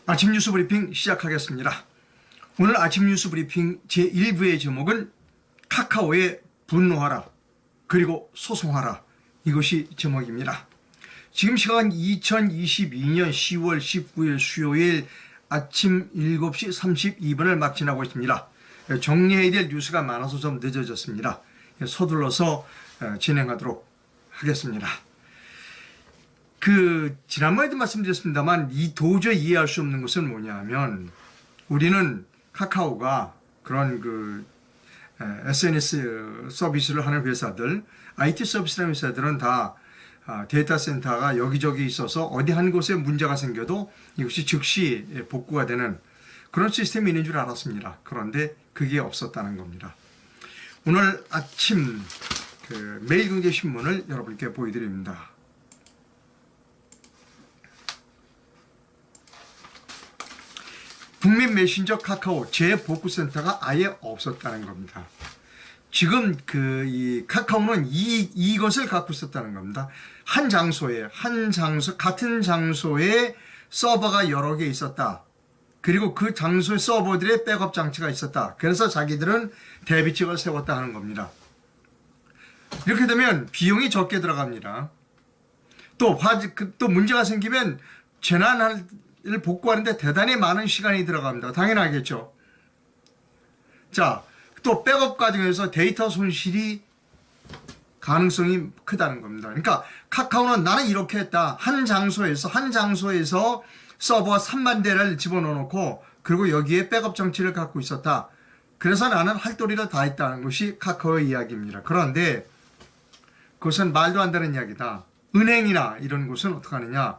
아침 뉴스 브리핑 시작하겠습니다. 오늘 아침 뉴스 브리핑 제1부의 제목은 카카오에 분노하라 그리고 소송하라, 이것이 제목입니다. 지금 시간 2022년 10월 19일 수요일 아침 7시 32분을 막 지나고 있습니다. 정리해야 될 뉴스가 많아서 좀 늦어졌습니다. 서둘러서 진행하도록 하겠습니다. 지난번에도 말씀드렸습니다만, 도저히 이해할 수 없는 것은 뭐냐면, 우리는 카카오가 그런 SNS 서비스를 하는 회사들, IT 서비스라는 회사들은 다 데이터 센터가 여기저기 있어서 어디 한 곳에 문제가 생겨도 이것이 즉시 복구가 되는 그런 시스템이 있는 줄 알았습니다. 그런데 그게 없었다는 겁니다. 오늘 아침 매일경제신문을 여러분께 보여드립니다. 국민 메신저 카카오 재복구센터가 아예 없었다는 겁니다. 지금 이 카카오는 이것을 갖고 있었다는 겁니다. 같은 장소에 서버가 여러 개 있었다. 그리고 그 장소의 서버들의 백업 장치가 있었다. 그래서 자기들은 대비책을 세웠다 하는 겁니다. 이렇게 되면 비용이 적게 들어갑니다. 또 문제가 생기면 재난을 복구하는데 대단히 많은 시간이 들어갑니다. 당연하겠죠. 자, 또 백업 과정에서 데이터 손실이 가능성이 크다는 겁니다. 그러니까 카카오는 나는 이렇게 했다. 한 장소에서 서버 3만 대를 집어넣어놓고 그리고 여기에 백업 장치를 갖고 있었다. 그래서 나는 할 도리를 다 했다는 것이 카카오의 이야기입니다. 그런데 그것은 말도 안 되는 이야기다. 은행이나 이런 곳은 어떻게 하느냐.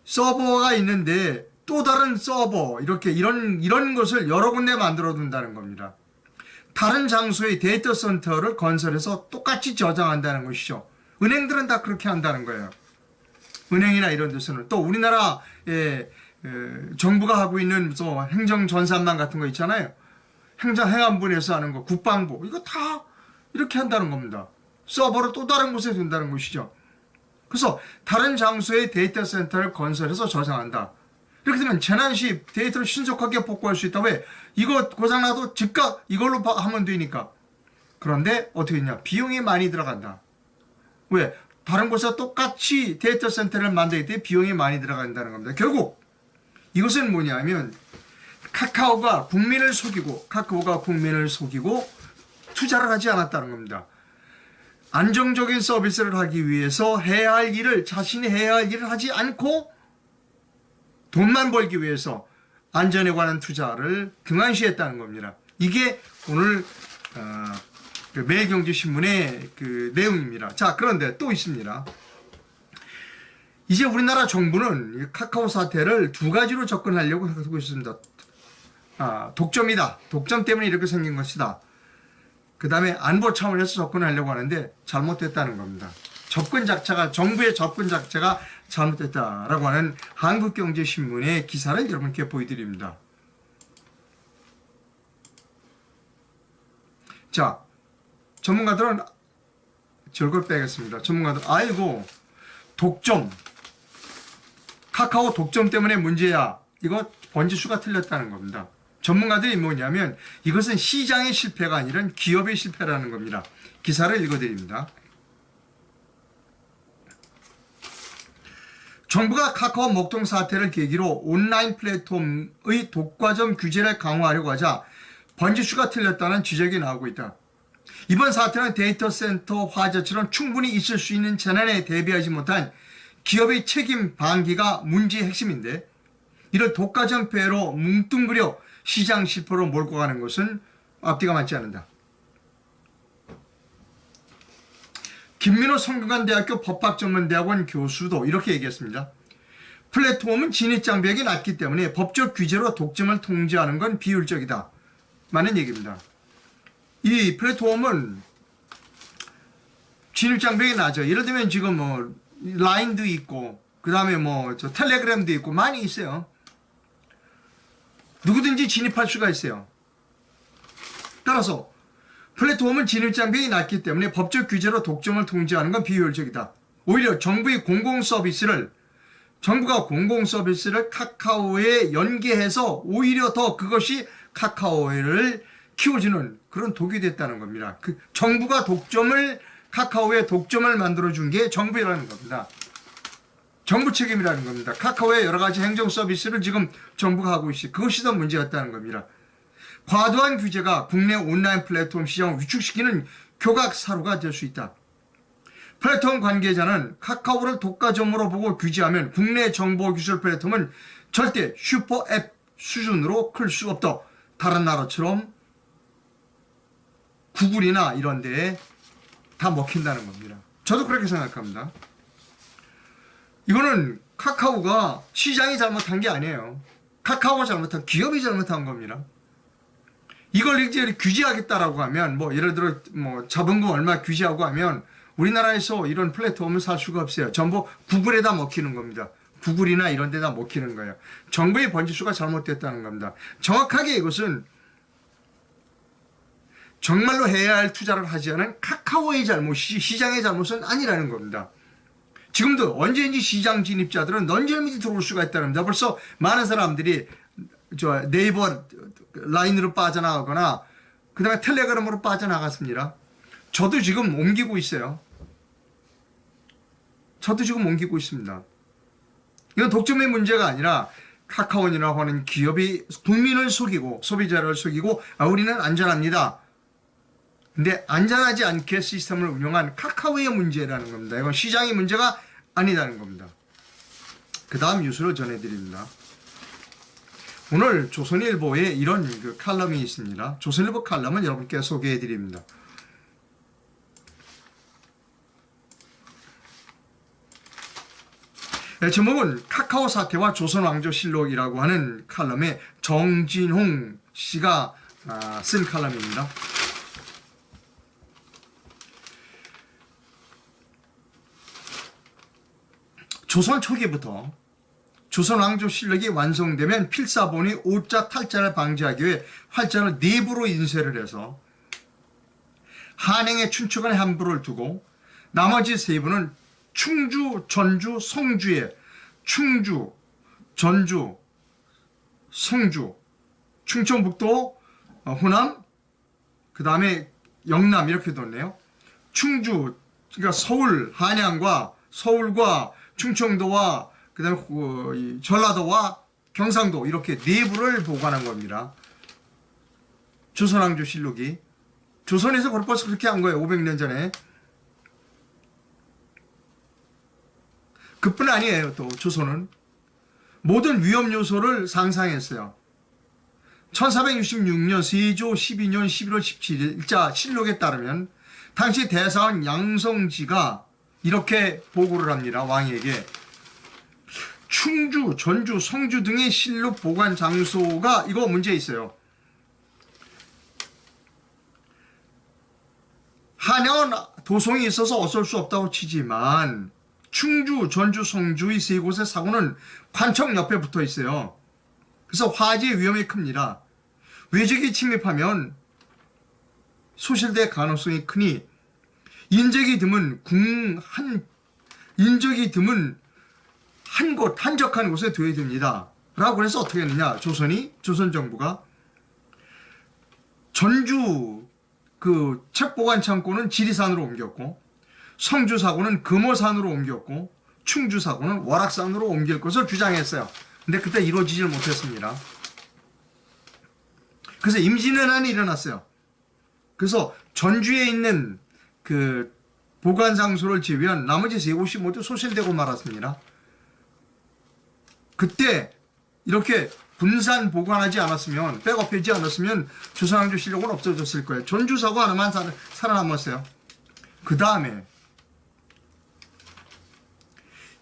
서버가 있는데 또 다른 서버, 이런 것을 여러 군데 만들어 둔다는 겁니다. 다른 장소의 데이터 센터를 건설해서 똑같이 저장한다는 것이죠. 은행들은 다 그렇게 한다는 거예요. 은행이나 이런 데서는. 또 우리나라의 정부가 하고 있는 행정전산망 같은 거 있잖아요. 행안부에서 하는 거, 국방부, 이거 다 이렇게 한다는 겁니다. 서버를 또 다른 곳에 둔다는 것이죠. 그래서 다른 장소의 데이터 센터를 건설해서 저장한다. 이렇게 되면 재난 시 데이터를 신속하게 복구할 수 있다. 왜? 이거 고장나도 즉각 이걸로 하면 되니까. 그런데 어떻게 했냐? 비용이 많이 들어간다. 왜? 다른 곳에서 똑같이 데이터 센터를 만들 때 비용이 많이 들어간다는 겁니다. 결국 이것은 뭐냐면 카카오가 국민을 속이고 투자를 하지 않았다는 겁니다. 안정적인 서비스를 하기 위해서 자신이 해야 할 일을 하지 않고 돈만 벌기 위해서 안전에 관한 투자를 등한시했다는 겁니다. 이게 오늘 매일경제신문의 내용입니다. 자, 그런데 또 있습니다. 이제 우리나라 정부는 카카오 사태를 두 가지로 접근하려고 하고 있습니다. 독점이다. 독점 때문에 이렇게 생긴 것이다. 그 다음에 안보 차원에서 접근하려고 하는데 잘못됐다는 겁니다. 정부의 접근 자체가 잘못됐다라고 하는 한국경제신문의 기사를 여러분께 보여드립니다. 자, 전문가들은 저걸 빼겠습니다. 전문가들, 독점. 카카오 독점 때문에 문제야. 이거 번지수가 틀렸다는 겁니다. 전문가들이 뭐냐면 이것은 시장의 실패가 아니라 기업의 실패라는 겁니다. 기사를 읽어드립니다. 정부가 카카오 목동 사태를 계기로 온라인 플랫폼의 독과점 규제를 강화하려고 하자 번지수가 틀렸다는 지적이 나오고 있다. 이번 사태는 데이터 센터 화재처럼 충분히 있을 수 있는 재난에 대비하지 못한 기업의 책임 방기가 문제의 핵심인데, 이를 독과점 폐해로 뭉뚱그려 시장 실패로 몰고 가는 것은 앞뒤가 맞지 않는다. 김민호 성균관대학교 법학전문대학원 교수도 이렇게 얘기했습니다. 플랫폼은 진입장벽이 낮기 때문에 법적 규제로 독점을 통제하는 건 비효율적이다. 라는 얘기입니다. 이 플랫폼은 진입장벽이 낮아요. 예를 들면 지금 라인도 있고, 그 다음에 텔레그램도 있고 많이 있어요. 누구든지 진입할 수가 있어요. 따라서 플랫폼은 진입장벽이 낮기 때문에 법적 규제로 독점을 통제하는 건 비효율적이다. 오히려 정부의 공공 서비스를 정부가 공공 서비스를 카카오에 연계해서 오히려 더 그것이 카카오를 키워주는 그런 독이 됐다는 겁니다. 그 정부가 카카오의 독점을 만들어준 게 정부라는 겁니다. 정부 책임이라는 겁니다. 카카오의 여러 가지 행정 서비스를 지금 정부가 하고 있어요. 그것이 더 문제였다는 겁니다. 과도한 규제가 국내 온라인 플랫폼 시장을 위축시키는 교각사로가 될 수 있다. 플랫폼 관계자는 카카오를 독과점으로 보고 규제하면 국내 정보기술 플랫폼은 절대 슈퍼앱 수준으로 클 수 없다. 다른 나라처럼 구글이나 이런 데에 다 먹힌다는 겁니다. 저도 그렇게 생각합니다. 이거는 카카오가 시장이 잘못한 게 아니에요. 카카오가 잘못한, 기업이 잘못한 겁니다. 이걸 이제 규제하겠다라고 하면, 뭐 예를 들어 뭐 자본금 얼마 규제하고 하면 우리나라에서 이런 플랫폼을 살 수가 없어요. 전부 구글에다 먹히는 겁니다. 구글이나 이런 데다 먹히는 거예요. 정부의 번지수가 잘못됐다는 겁니다. 정확하게 이것은 정말로 해야 할 투자를 하지 않은 카카오의 잘못이 시장의 잘못은 아니라는 겁니다. 지금도 언제든지 시장 진입자들은 언제든지 들어올 수가 있다는 겁니다. 벌써 많은 사람들이 네이버 라인으로 빠져나가거나 그 다음에 텔레그램으로 빠져나갔습니다. 저도 지금 옮기고 있어요. 저도 지금 옮기고 있습니다. 이건 독점의 문제가 아니라 카카오라고 하는 기업이 국민을 속이고 소비자를 속이고 우리는 안전합니다. 근데 안전하지 않게 시스템을 운영한 카카오의 문제라는 겁니다. 이건 시장의 문제가 아니라는 겁니다. 그 다음 뉴스를 전해드립니다. 오늘 조선일보에 이런 칼럼이 있습니다. 조선일보 칼럼은 여러분께 소개해드립니다. 제목은 카카오 사태와 조선왕조실록이라고 하는 칼럼에 정진홍 씨가 쓴 칼럼입니다. 조선 초기부터 조선왕조실록이 완성되면 필사본이 오자 탈자를 방지하기 위해 활자를 내부로 인쇄를 해서 한행의 춘추관에 한 부를 두고 나머지 세 부는 충주, 전주, 성주에 충주, 전주, 성주, 충청북도, 호남, 그 다음에 영남 이렇게 뒀네요. 충주, 그러니까 한양과 서울과 충청도와 그 다음에 전라도와 경상도 이렇게 내부를 보관한 겁니다. 조선왕조실록이. 조선에서 벌써 그렇게 한 거예요. 500년 전에. 그뿐 아니에요. 또 조선은 모든 위험 요소를 상상했어요. 1466년 세조 12년 11월 17일자 실록에 따르면 당시 대사원 양성지가 이렇게 보고를 합니다. 왕에게 충주, 전주, 성주 등의 실록 보관 장소가 이거 문제 있어요. 한양은 도성이 있어서 어쩔 수 없다고 치지만 충주, 전주, 성주의 세 곳의 사고는 관청 옆에 붙어 있어요. 그래서 화재 위험이 큽니다. 외적이 침입하면 소실될 가능성이 크니 인적이 드문 한적한 곳에 둬야 됩니다. 라고 해서 어떻게 했느냐? 조선 정부가 전주 그 책보관 창고는 지리산으로 옮겼고 성주 사고는 금호산으로 옮겼고 충주 사고는 월악산으로 옮길 것을 주장했어요. 근데 그때 이루어지질 못했습니다. 그래서 임진왜란이 일어났어요. 그래서 전주에 있는 그 보관 장소를 제외한 나머지 세 곳이 모두 소실되고 말았습니다. 그때 이렇게 분산 보관하지 않았으면, 백업하지 않았으면 조선왕조실록은 없어졌을 거예요. 전주 사고 하나만 살아남았어요. 그 다음에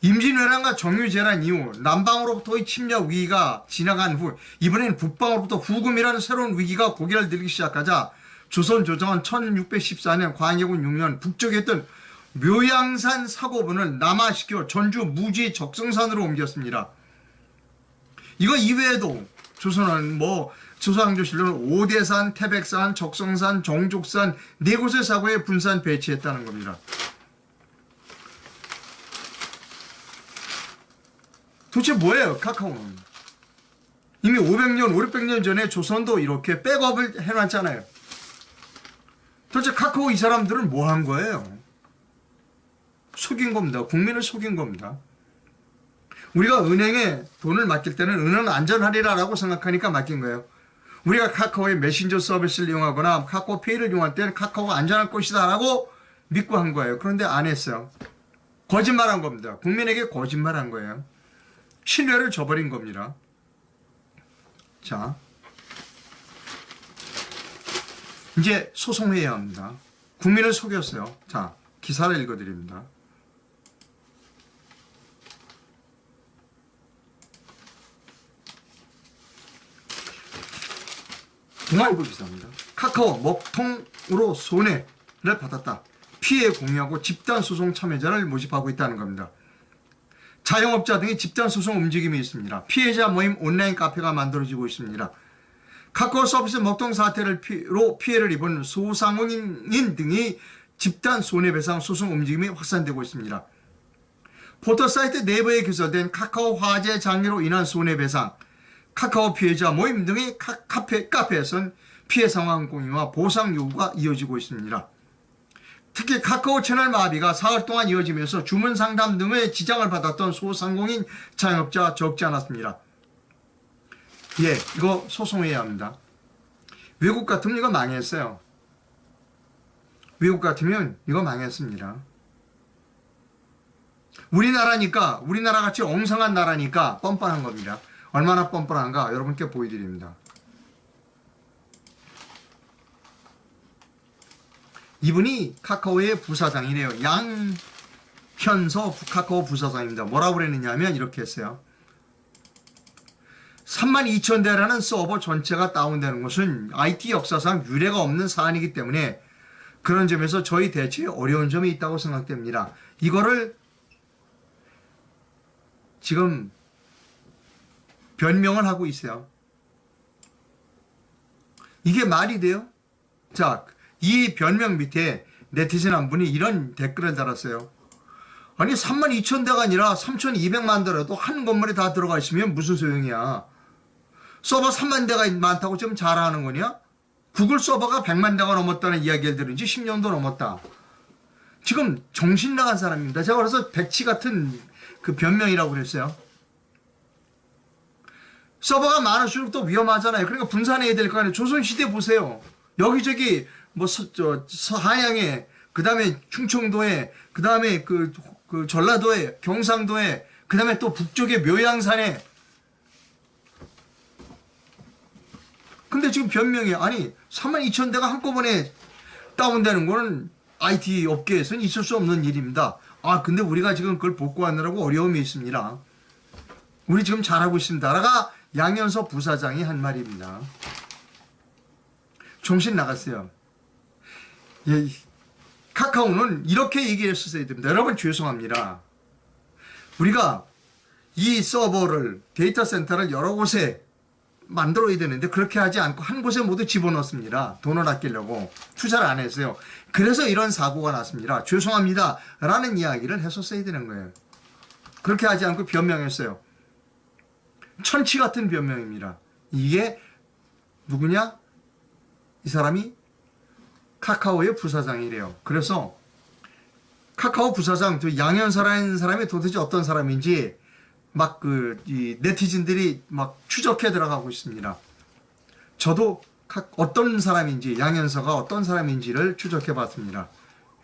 임진왜란과 정유재란 이후 남방으로부터의 침략 위기가 지나간 후 이번엔 북방으로부터 후금이라는 새로운 위기가 고개를 들기 시작하자 조선 조정은 1614년 광해군 6년 북쪽에 있던 묘양산 사고분을 남하시켜 전주 무지 적성산으로 옮겼습니다. 이거 이외에도 조선은 조선왕조실록은 오대산, 태백산, 적성산, 정족산 네 곳의 사고에 분산 배치했다는 겁니다. 도대체 뭐예요, 카카오는? 이미 500년, 500년 전에 조선도 이렇게 백업을 해놨잖아요. 도대체 카카오 이 사람들은 뭐 한 거예요? 속인 겁니다. 국민을 속인 겁니다. 우리가 은행에 돈을 맡길 때는 은행은 안전하리라고 생각하니까 맡긴 거예요. 우리가 카카오의 메신저 서비스를 이용하거나 카카오페이를 이용할 때는 카카오가 안전할 것이다 라고 믿고 한 거예요. 그런데 안 했어요. 거짓말한 겁니다. 국민에게 거짓말한 거예요. 신뢰를 저버린 겁니다. 자, 이제 소송해야 합니다. 국민을 속였어요. 자, 기사를 읽어드립니다. 동아일보 기사입니다. 카카오 먹통으로 손해를 받았다. 피해 공유하고 집단소송 참여자를 모집하고 있다는 겁니다. 자영업자 등의 집단소송 움직임이 있습니다. 피해자 모임 온라인 카페가 만들어지고 있습니다. 카카오 서비스 먹통 사태로 피해를 입은 소상공인 등이 집단 손해배상 소송 움직임이 확산되고 있습니다. 포털사이트 내부에 개설된 카카오 화재 장애로 인한 손해배상, 카카오 피해자 모임 등의 카페에선 피해 상황 공유와 보상 요구가 이어지고 있습니다. 특히 카카오 채널 마비가 사흘 동안 이어지면서 주문 상담 등의 지장을 받았던 소상공인 자영업자 적지 않았습니다. 예, 이거 소송해야 합니다. 외국 같으면 이거 망했어요. 외국 같으면 이거 망했습니다. 우리나라니까, 우리나라 같이 엉성한 나라니까 뻔뻔한 겁니다. 얼마나 뻔뻔한가 여러분께 보여드립니다. 이분이 카카오의 부사장이래요. 양현서 카카오 부사장입니다. 뭐라고 그랬느냐면 이렇게 했어요. 32,000대라는 서버 전체가 다운되는 것은 IT 역사상 유례가 없는 사안이기 때문에 그런 점에서 저희 대처에 어려운 점이 있다고 생각됩니다. 이거를 지금 변명을 하고 있어요. 이게 말이 돼요? 자, 이 변명 밑에 네티즌 한 분이 이런 댓글을 달았어요. 아니 32,000대가 아니라 3,200만 대라도 한 건물에 다 들어가 있으면 무슨 소용이야. 서버 3만 대가 많다고 좀 잘하는 거냐? 구글 서버가 100만 대가 넘었다는 이야기를 들은 지 10년도 넘었다. 지금 정신 나간 사람입니다. 제가 그래서 백치 같은 그 변명이라고 그랬어요. 서버가 많을수록 또 위험하잖아요. 그러니까 분산해야 될 거 아니에요. 조선시대 보세요. 여기저기 뭐 서하양에, 그 다음에 충청도에, 그 다음에 그 전라도에, 경상도에, 그 다음에 또 북쪽에 묘양산에. 근데 지금 변명이 아니 32,000대가 한꺼번에 다운되는 거는 IT 업계에서는 있을 수 없는 일입니다. 아 근데 우리가 지금 그걸 복구하느라고 어려움이 있습니다. 우리 지금 잘하고 있습니다. 라가 양현서 부사장이 한 말입니다. 정신 나갔어요. 예, 카카오는 이렇게 얘기했었어야 됩니다. 여러분 죄송합니다. 우리가 이 서버를 데이터 센터를 여러 곳에 만들어야 되는데 그렇게 하지 않고 한 곳에 모두 집어넣습니다. 돈을 아끼려고 투자를 안 했어요. 그래서 이런 사고가 났습니다. 죄송합니다. 라는 이야기를 했었어야 되는 거예요. 그렇게 하지 않고 변명했어요. 천치 같은 변명입니다. 이게 누구냐? 이 사람이 카카오의 부사장이래요. 그래서 카카오 부사장 양현서라는 사람이 도대체 어떤 사람인지 막 이 네티즌들이 막 추적해 들어가고 있습니다. 저도 어떤 사람인지 양현서가 어떤 사람인지를 추적해 봤습니다.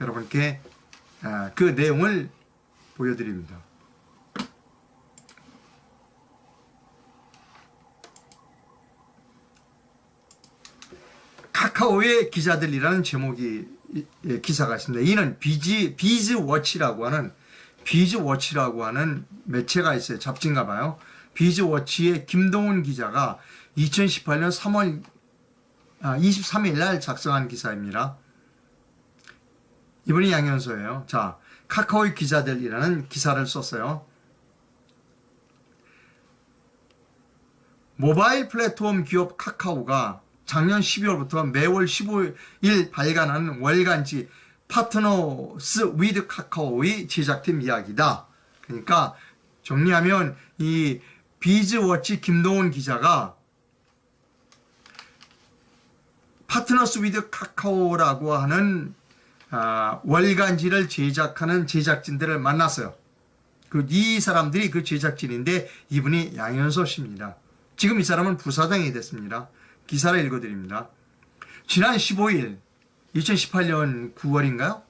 여러분께 그 내용을 보여드립니다. 카카오의 기자들이라는 제목이 기사가 있습니다. 이는 비즈워치라고 하는 매체가 있어요. 잡지인가 봐요. 비즈워치의 김동훈 기자가 2018년 3월 23일 날 작성한 기사입니다. 이분이 양현서예요. 자, 카카오의 기자들이라는 기사를 썼어요. 모바일 플랫폼 기업 카카오가 작년 12월부터 매월 15일 발간하는 월간지 파트너스 위드 카카오의 제작팀 이야기다. 그러니까 정리하면 이 비즈워치 김동훈 기자가 파트너스 위드 카카오라고 하는 월간지를 제작하는 제작진들을 만났어요. 이 사람들이 그 제작진인데 이분이 양현서 씨입니다. 지금 이 사람은 부사장이 됐습니다. 기사를 읽어드립니다. 지난 15일 2018년 9월인가요?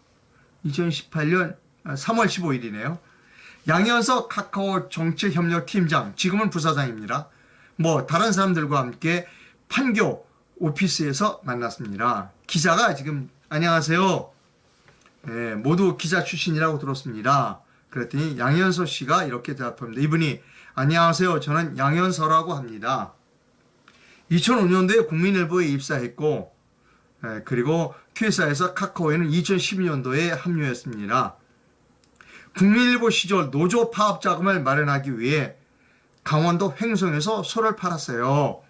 2018년 3월 15일이네요. 양현서 카카오 정책협력팀장, 지금은 부사장입니다. 다른 사람들과 함께 판교 오피스에서 만났습니다. 기자가 지금 안녕하세요. 네, 모두 기자 출신이라고 들었습니다. 그랬더니 양현서 씨가 이렇게 대답합니다. 이분이 안녕하세요. 저는 양현서라고 합니다. 2005년도에 국민일보에 입사했고 그리고 QS사에서 카카오에는 2012년도에 합류했습니다. 국민일보 시절 노조 파업 자금을 마련하기 위해 강원도 횡성에서 소를 팔았어요.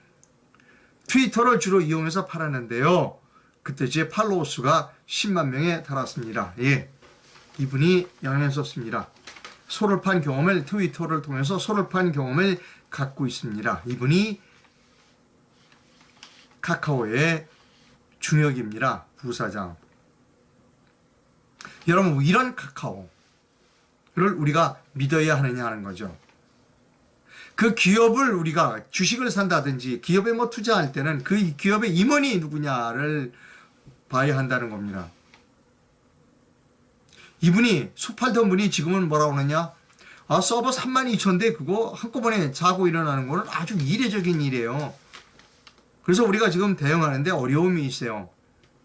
트위터를 주로 이용해서 팔았는데요. 그때 제 팔로워 수가 10만 명에 달았습니다. 예, 이분이 양현서입니다. 소를 판 경험을 트위터를 통해서 소를 판 경험을 갖고 있습니다. 이분이 카카오의 중역입니다. 부사장. 여러분, 이런 카카오를 우리가 믿어야 하느냐 하는 거죠. 그 기업을 우리가 주식을 산다든지 기업에 투자할 때는 그 기업의 임원이 누구냐를 봐야 한다는 겁니다. 이분이 소 팔던 분이 지금은 뭐라고 하느냐? 서버 32,000대 그거 한꺼번에 자고 일어나는 거는 아주 이례적인 일이에요. 그래서 우리가 지금 대응하는데 어려움이 있어요.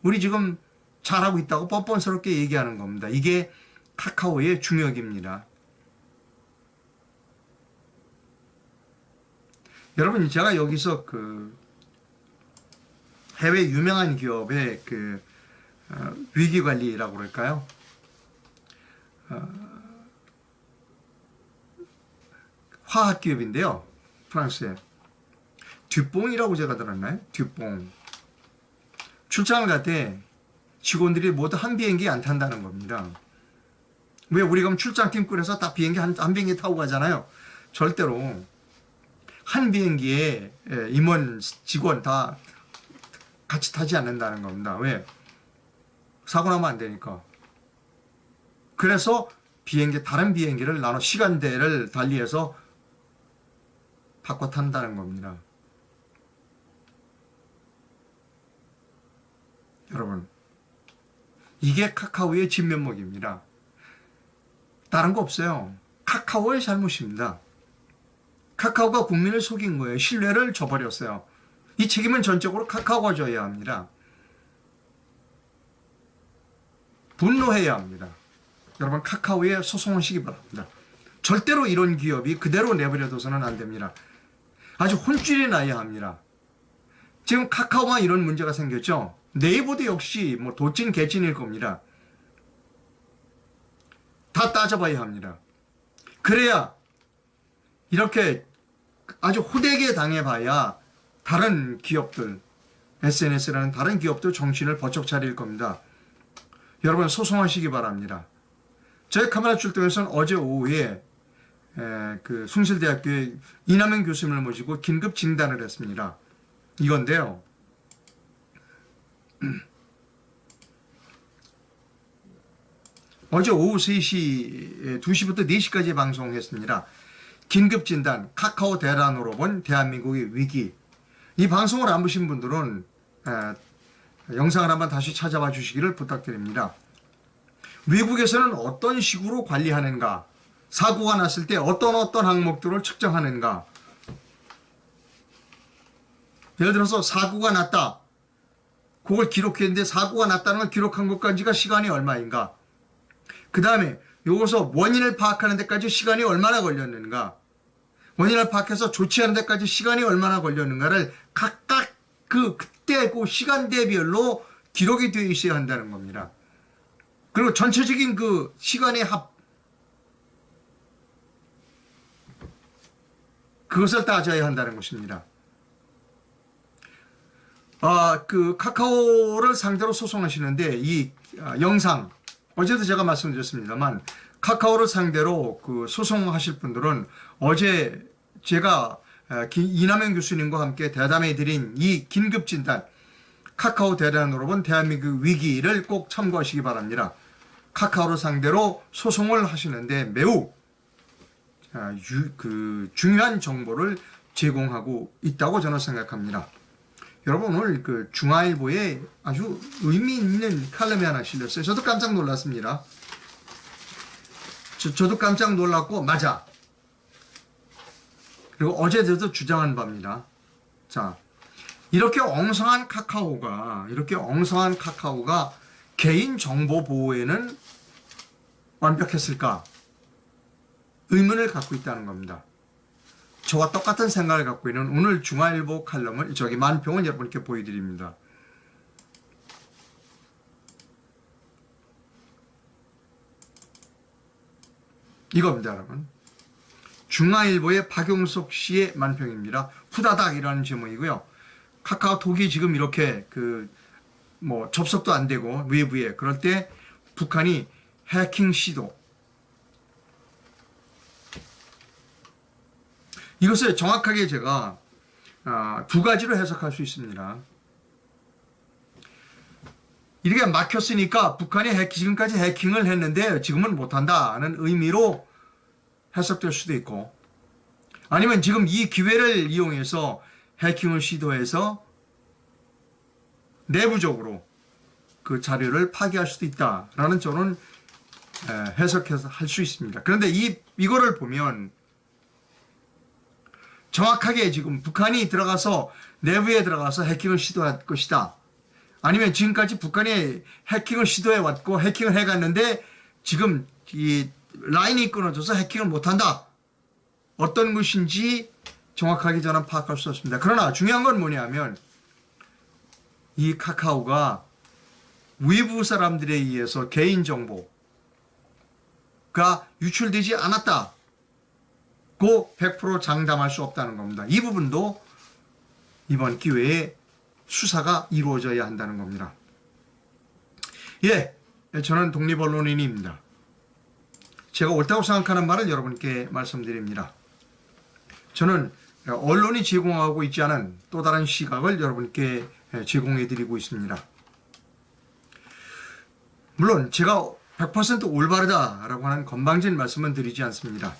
우리 지금 잘하고 있다고 뻔뻔스럽게 얘기하는 겁니다. 이게 카카오의 중역입니다. 여러분, 제가 여기서 해외 유명한 기업의 위기관리라고 그럴까요? 화학기업인데요. 프랑스에. 듀뽕이라고 제가 들었나요? 듀뽕. 출장을 갈 때 직원들이 모두 한 비행기 안 탄다는 겁니다. 왜 우리 그럼 출장팀 꾸려서 다 비행기 한 비행기 타고 가잖아요. 절대로 한 비행기에 임원, 직원 다 같이 타지 않는다는 겁니다. 왜? 사고 나면 안 되니까. 그래서 다른 비행기를 나눠 시간대를 달리해서 바꿔 탄다는 겁니다. 여러분, 이게 카카오의 진면목입니다. 다른 거 없어요. 카카오의 잘못입니다. 카카오가 국민을 속인 거예요. 신뢰를 저버렸어요. 이 책임은 전적으로 카카오가 져야 합니다. 분노해야 합니다. 여러분, 카카오에 소송하시기 바랍니다. 절대로 이런 기업이 그대로 내버려둬서는 안 됩니다. 아주 혼쭐이 나야 합니다. 지금 카카오만 이런 문제가 생겼죠. 네이버도 역시 도찐 개찐일 겁니다. 다 따져봐야 합니다. 그래야 이렇게 아주 호되게 당해봐야 다른 기업들, SNS라는 다른 기업도 정신을 번쩍 차릴 겁니다. 여러분, 소송하시기 바랍니다. 저희 카메라 출동에서는 어제 오후에 숭실대학교의 이남현 교수님을 모시고 긴급 진단을 했습니다. 이건데요. 어제 오후 2시부터 4시까지 방송했습니다. 긴급진단, 카카오 대란으로 본 대한민국의 위기. 이 방송을 안 보신 분들은 영상을 한번 다시 찾아봐 주시기를 부탁드립니다. 외국에서는 어떤 식으로 관리하는가, 사고가 났을 때 어떤 항목들을 측정하는가. 예를 들어서 사고가 났다. 그걸 기록했는데 사고가 났다는 걸 기록한 것까지가 시간이 얼마인가. 그 다음에 여기서 원인을 파악하는 데까지 시간이 얼마나 걸렸는가. 원인을 파악해서 조치하는 데까지 시간이 얼마나 걸렸는가를 각각 그때 그 시간대별로 기록이 되어 있어야 한다는 겁니다. 그리고 전체적인 그 시간의 그것을 따져야 한다는 것입니다. 카카오를 상대로 소송하시는데 이 영상, 어제도 제가 말씀드렸습니다만 카카오를 상대로 그 소송하실 분들은 어제 제가 이남현 교수님과 함께 대담해 드린 이 긴급 진단, 카카오 대란으로 본 대한민국 위기를 꼭 참고하시기 바랍니다. 카카오를 상대로 소송을 하시는데 매우 중요한 정보를 제공하고 있다고 저는 생각합니다. 여러분, 오늘 그 중앙일보에 아주 의미 있는 칼럼이 하나 실렸어요. 저도 깜짝 놀랐습니다. 저도 깜짝 놀랐고, 맞아. 그리고 어제도 주장한 바입니다. 자, 이렇게 엉성한 카카오가 개인 정보 보호에는 완벽했을까? 의문을 갖고 있다는 겁니다. 저와 똑같은 생각을 갖고 있는 오늘 중앙일보 칼럼을 만평을 여러분께 보여드립니다. 이겁니다, 여러분. 중앙일보의 박용석 씨의 만평입니다. 후다닥이라는 제목이고요. 카카오톡이 지금 이렇게 접속도 안 되고 외부에 그럴 때 북한이 해킹 시도, 이것을 정확하게 제가 두 가지로 해석할 수 있습니다. 이렇게 막혔으니까 북한이 지금까지 해킹을 했는데 지금은 못한다는 의미로 해석될 수도 있고, 아니면 지금 이 기회를 이용해서 해킹을 시도해서 내부적으로 그 자료를 파괴할 수도 있다라는 저는 해석해서 할 수 있습니다. 그런데 이거를 보면 정확하게 지금 북한이 내부에 들어가서 해킹을 시도할 것이다, 아니면 지금까지 북한이 해킹을 시도해왔고 해킹을 해갔는데 지금 이 라인이 끊어져서 해킹을 못한다, 어떤 것인지 정확하게 저는 파악할 수 없습니다. 그러나 중요한 건 뭐냐면 이 카카오가 외부 사람들에 의해서 개인정보가 유출되지 않았다고 100% 장담할 수 없다는 겁니다. 이 부분도 이번 기회에 수사가 이루어져야 한다는 겁니다. 예, 저는 독립언론인입니다. 제가 옳다고 생각하는 말을 여러분께 말씀드립니다. 저는 언론이 제공하고 있지 않은 또 다른 시각을 여러분께 제공해드리고 있습니다. 물론 제가 100% 올바르다라고 하는 건방진 말씀은 드리지 않습니다.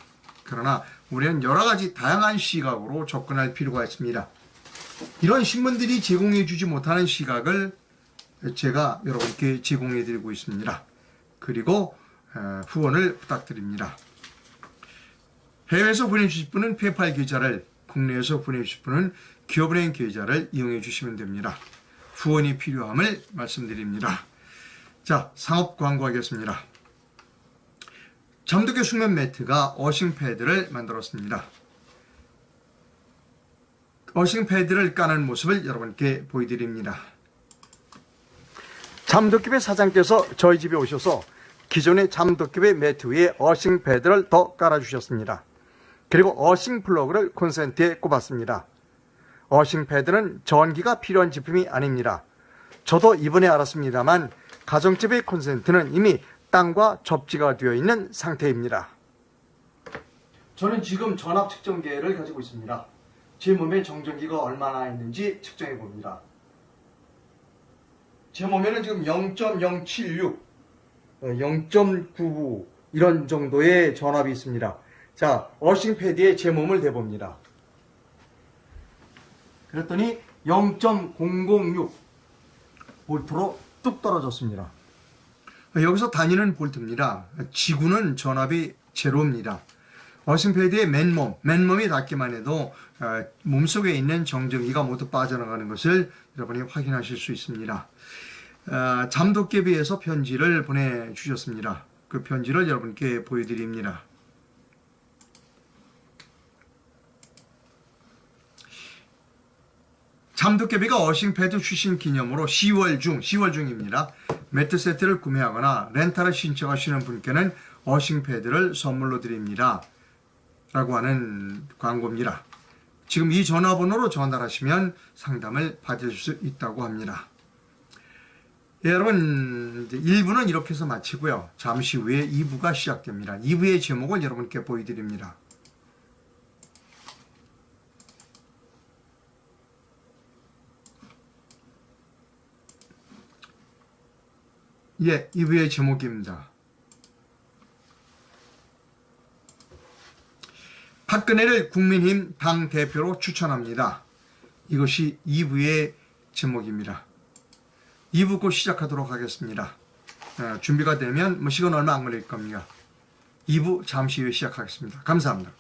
그러나 우리는 여러 가지 다양한 시각으로 접근할 필요가 있습니다. 이런 신문들이 제공해주지 못하는 시각을 제가 여러분께 제공해드리고 있습니다. 그리고 후원을 부탁드립니다. 해외에서 보내주실 분은 페이팔 계좌를, 국내에서 보내주실 분은 기업은행 계좌를 이용해 주시면 됩니다. 후원이 필요함을 말씀드립니다. 자, 상업 광고하겠습니다. 잠독의 수면 매트가 어싱 패드를 만들었습니다. 어싱 패드를 까는 모습을 여러분께 보여드립니다. 잠도깨비 사장께서 저희 집에 오셔서 기존의 잠도깨비 매트 위에 어싱 패드를 더 깔아주셨습니다. 그리고 어싱 플러그를 콘센트에 꼽았습니다. 어싱 패드는 전기가 필요한 제품이 아닙니다. 저도 이번에 알았습니다만 가정집의 콘센트는 이미 땅과 접지가 되어 있는 상태입니다. 저는 지금 전압 측정기를 가지고 있습니다. 제 몸에 정전기가 얼마나 있는지 측정해 봅니다. 제 몸에는 지금 0.076, 0.99 이런 정도의 전압이 있습니다. 자, 어싱 패드에 제 몸을 대봅니다. 그랬더니 0.006 볼트로 뚝 떨어졌습니다. 여기서 다니는 볼트입니다. 지구는 전압이 제로입니다. 어싱 패드의 맨몸이 닿기만 해도 몸속에 있는 정전기가 모두 빠져나가는 것을 여러분이 확인하실 수 있습니다. 잠도깨비에서 편지를 보내주셨습니다. 그 편지를 여러분께 보여드립니다. 잠도깨비가 어싱 패드 출신 기념으로 10월 중입니다. 매트 세트를 구매하거나 렌탈을 신청하시는 분께는 어싱 패드를 선물로 드립니다. 라고 하는 광고입니다. 지금 이 전화번호로 전화하시면 상담을 받을 수 있다고 합니다. 예, 여러분 이제 1부는 이렇게 해서 마치고요. 잠시 후에 2부가 시작됩니다. 2부의 제목을 여러분께 보여드립니다. 예, 2부의 제목입니다. 박근혜를 국민힘 당대표로 추천합니다. 이것이 2부의 제목입니다. 2부 곧 시작하도록 하겠습니다. 준비가 되면 시간 얼마 안 걸릴 겁니다. 2부 잠시 후에 시작하겠습니다. 감사합니다.